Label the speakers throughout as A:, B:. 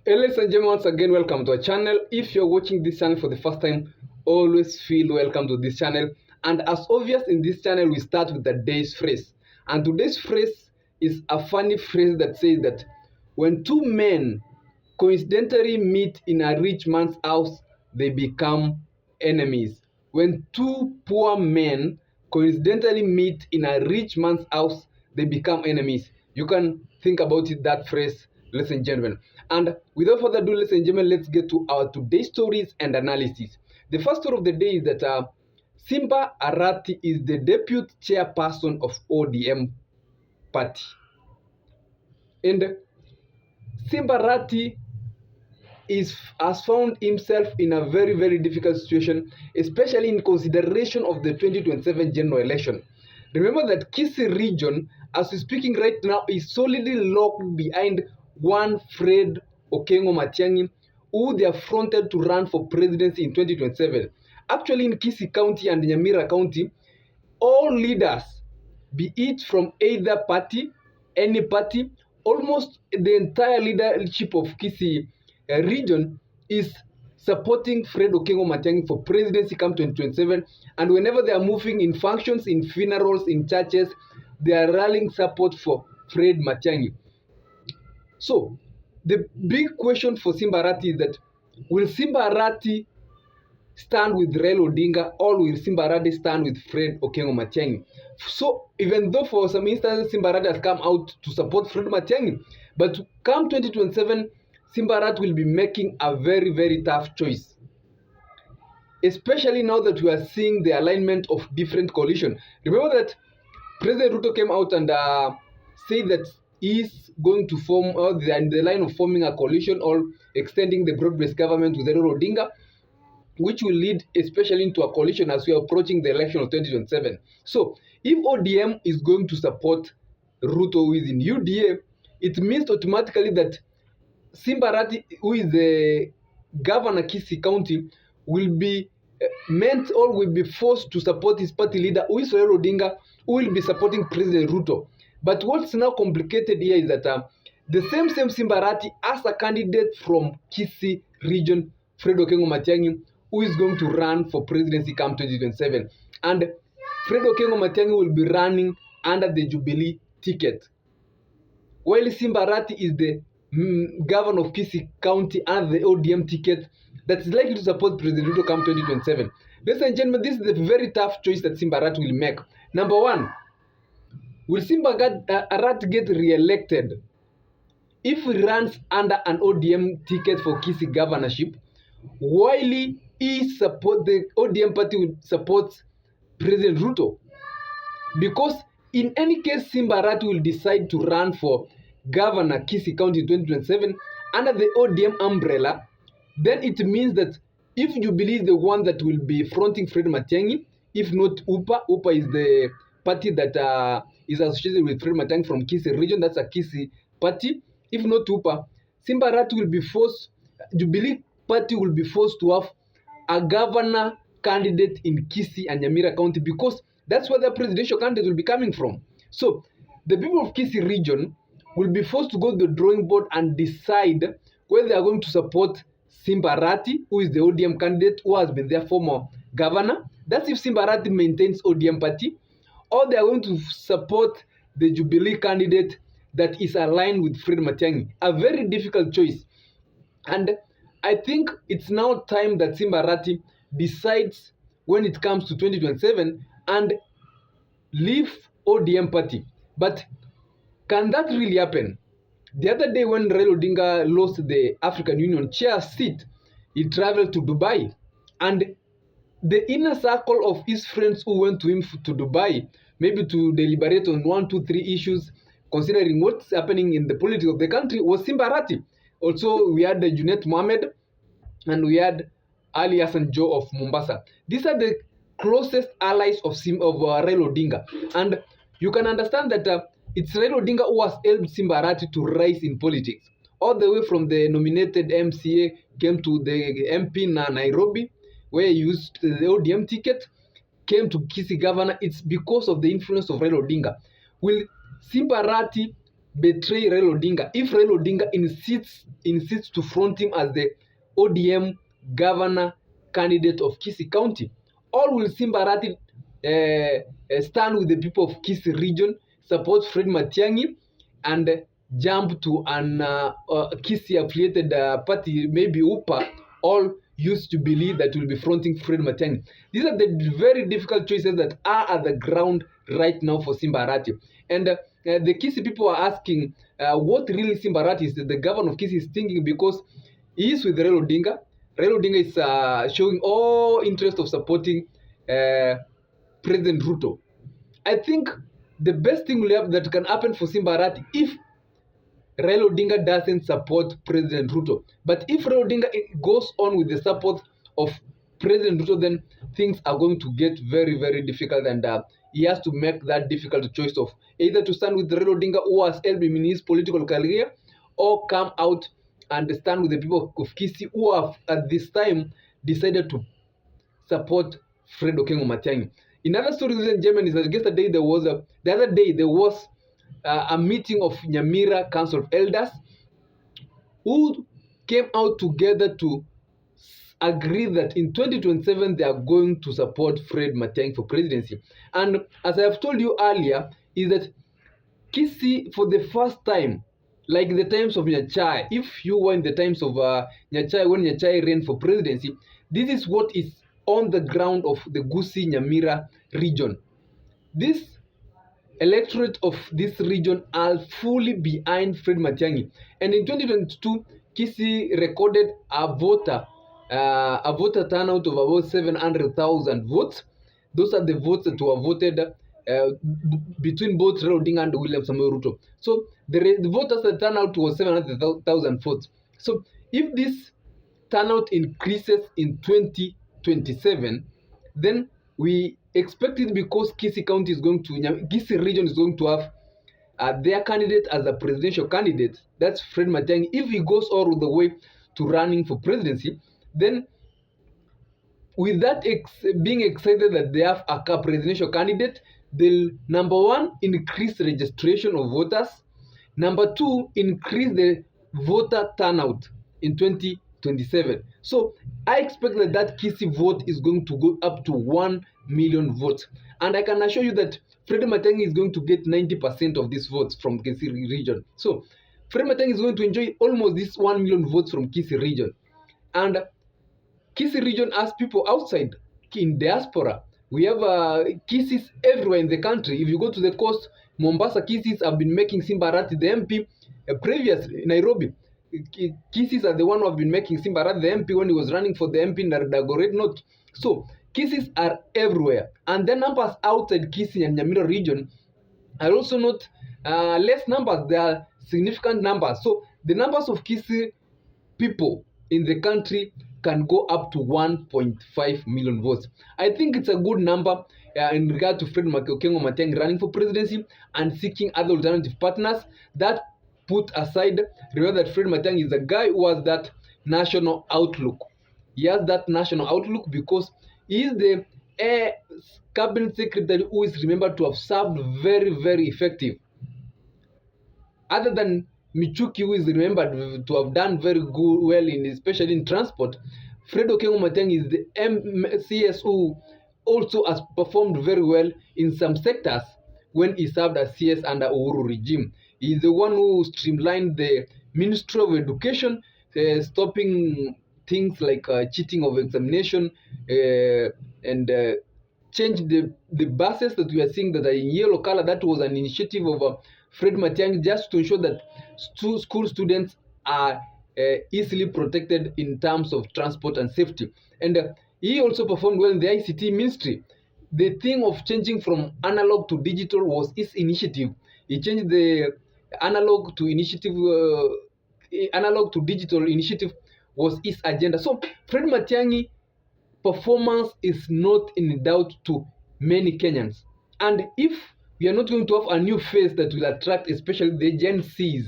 A: Hey, ladies and gentlemen, once again, welcome to our channel. If you're watching this channel for the first time, always feel welcome to this channel. And as obvious in this channel, we start with the day's phrase. And today's phrase is a funny phrase that says that when two men coincidentally meet in a rich man's house, they become enemies. When two poor men coincidentally meet in a rich man's house, they become enemies. You can think about it, that phrase, ladies and gentlemen. And without further ado, ladies and gentlemen, let's get to our today's stories and analysis. The first story of the day is that Simba Arati is the deputy chairperson of ODM party. And Simba Arati has found himself in a very difficult situation, especially in consideration of the 2027 general election. Remember that Kisii region, as we're speaking right now, is solidly locked behind one Fred Okengo Matiangi, who they are fronted to run for presidency in 2027. Actually, in Kisii County and Nyamira County, all leaders, be it from either party, any party, almost the entire leadership of Kisii region is supporting Fred Okengo Matiangi for presidency come 2027. And whenever they are moving in functions, in funerals, in churches, they are rallying support for Fred Matiangi. So the big question for Simba Arati is that, will Simba Arati stand with Raila Odinga, or will Simba Arati stand with Fred Okengo Matiangi? So even though for some instances Simba Arati has come out to support Fred Matiangi, but come 2027, Simba Arati will be making a very tough choice, especially now that we are seeing the alignment of different coalition. Remember that President Ruto came out and said that he's going to form, in the line of forming a coalition or extending the broad-based government with Raila Odinga, which will lead especially into a coalition as we are approaching the election of 2027. So if ODM is going to support Ruto, who is in UDA, it means automatically that Simba Arati, who is the governor Kisii County, will be meant or will be forced to support his party leader, who is Raila Odinga, who will be supporting President Ruto. But what's now complicated here is that the same Simba Arati as a candidate from Kisii region, Fred Okengo Matiangi, who is going to run for presidency come 2027. And Fred Okengo Matiangi will be running under the Jubilee ticket, while Simba Arati is the governor of Kisii County under the ODM ticket that is likely to support President Ruto come 2027. Ladies and gentlemen, this is the very tough choice that Simba Arati will make. Number one, will Simba Arati get re-elected if he runs under an ODM ticket for Kisii governorship, while the ODM party will support President Ruto? Because in any case, Simba Arati will decide to run for governor Kisii County in 2027 under the ODM umbrella, then it means that if Jubilee is the one that will be fronting Fred Matiangi, if not UPA is the party that is associated with Fred Matiangi from Kisii region, that's a Kisii party. If not UPA, Simba Arati will be forced, Jubilee party will be forced to have a governor candidate in Kisii and Nyamira County, because that's where the presidential candidate will be coming from. So the people of Kisii region will be forced to go to the drawing board and decide whether they are going to support Simba Arati, who is the ODM candidate, who has been their former governor. That's if Simba Arati maintains ODM party, or they are going to support the Jubilee candidate that is aligned with Fred Matiangi. A very difficult choice. And I think it's now time that Simba Arati decides when it comes to 2027 and leave ODM party. But can that really happen? The other day when Raila Odinga lost the African Union chair seat, he traveled to Dubai. And the inner circle of his friends who went to him to Dubai, maybe to deliberate on 1, 2, 3 issues, considering what's happening in the politics of the country, was Simba Arati. Also, we had Junet Mohammed and we had Ali Hassan Joe of Mombasa. These are the closest allies of Raila Odinga. And you can understand that it's Raila Odinga who has helped Simba Arati to rise in politics. All the way from the nominated MCA, came to the MP in Nairobi, where he used the ODM ticket, came to Kisii governor. It's because of the influence of Raila Odinga. Will Simba Arati betray Raila Odinga if Raila Odinga insists to front him as the ODM governor candidate of Kisii County? Or will Simba Arati stand with the people of Kisii region, support Fred Matiangi, and jump to an Kisii affiliated party, maybe UPA, all used to believe that will be fronting Fred Matiangi? These are the very difficult choices that are at the ground right now for Simba Arati. And the Kisii people are asking what really Simba Arati is the governor of Kisii is thinking, because he is with Raila Odinga. Raila Odinga is showing all interest of supporting President Ruto. I think the best thing that can happen for Simba Arati if Raila Odinga doesn't support President Ruto. But if Raila Odinga goes on with the support of President Ruto, then things are going to get very, very difficult, and he has to make that difficult choice of either to stand with Raila Odinga, who has helped him in his political career, or come out and stand with the people of Kisii, who have at this time decided to support Fred Okengo Matiangi. In other stories, ladies and gentlemen, is that the other day there was a meeting of Nyamira Council of Elders who came out together to agree that in 2027 they are going to support Fred Matiangi for presidency. And as I have told you earlier, is that Kisii, for the first time, like the times of Nyachai, if you were in the times of Nyachai, when Nyachai ran for presidency, this is what is on the ground of the Gusii Nyamira region. This electorate of this region are fully behind Fred Matiangi. And in 2022, Kisii recorded a voter turnout of about 700,000 votes. Those are the votes that were voted between both Raila Odinga and William Samoei Ruto. So the voters that turnout was 700,000 votes. So if this turnout increases in 2027, then we expect it, because Kisii County is going to, Kisii region is going to have their candidate as a presidential candidate. That's Fred Matiangi. If he goes all the way to running for presidency, then with that being excited that they have a presidential candidate, they'll, number one, increase the registration of voters. Number two, increase the voter turnout in 2027. So I expect that Kisii vote is going to go up to 1 million votes. And I can assure you that Fred Matiangi is going to get 90% of these votes from Kisii region. So Fred Matiangi is going to enjoy almost this 1 million votes from Kisii region. And Kisii region has people outside in diaspora. We have Kisiis everywhere in the country. If you go to the coast, Mombasa Kisiis have been making Simba Arati the MP. Previously, Nairobi, Kisiis are the one who have been making Simba Arati the MP when he was running for the MP in Dagoretti North. So Kisiis are everywhere. And the numbers outside Kisii and Nyamira region are also not less numbers. They are significant numbers. So the numbers of Kisii people in the country can go up to 1.5 million votes. I think it's a good number in regard to Fred Okengo Matiangi running for presidency and seeking other alternative partners. That put aside, remember that Fred Matiangi is a guy who has that national outlook. He has that national outlook because he is the cabinet secretary who is remembered to have served very, very effective. Other than Michuki, who is remembered to have done very well especially in transport, Fred Okengo Matiangi is the MCS who also has performed very well in some sectors when he served as CS under Uhuru regime. He is the one who streamlined the Ministry of Education, stopping things like cheating of examination, and changed the buses that we are seeing that are in yellow color. That was an initiative of Fred Matiangi, just to ensure that school students are easily protected in terms of transport and safety. And he also performed well in the ICT ministry. The thing of changing from analog to digital was his initiative. He changed the analog to digital initiative was his agenda. So Fred Matiangi performance is not in doubt to many Kenyans. And if we are not going to have a new face that will attract especially the Gen Zs,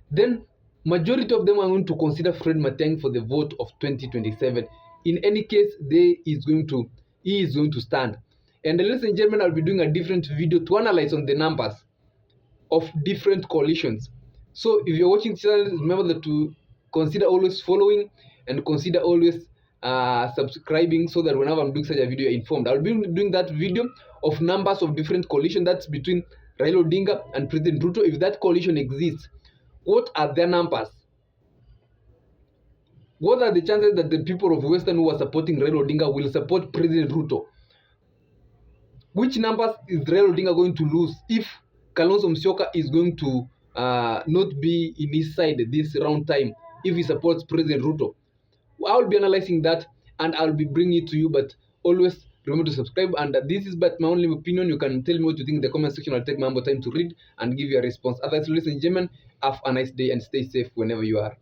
A: then majority of them are going to consider Fred Matiangi for the vote of 2027. In any case, he is going to stand. And ladies and gentlemen, I'll be doing a different video to analyze on the numbers. of different coalitions. So if you're watching this channel, remember that to consider always following and consider always subscribing, so that whenever I'm doing such a video, you're informed. I'll be doing that video of numbers of different coalition that's between Raila Odinga and President Ruto. If that coalition exists, what are their numbers? What are the chances that the people of Western who are supporting Raila Odinga will support President Ruto? Which numbers is Raila Odinga going to lose if Kalonzo Musyoka is going to not be in his side this round time if he supports President Ruto? I'll be analyzing that and I'll be bringing it to you, but always remember to subscribe. And this is but my only opinion. You can tell me what you think in the comment section. I'll take my time to read and give you a response. Otherwise, ladies and gentlemen, have a nice day and stay safe whenever you are.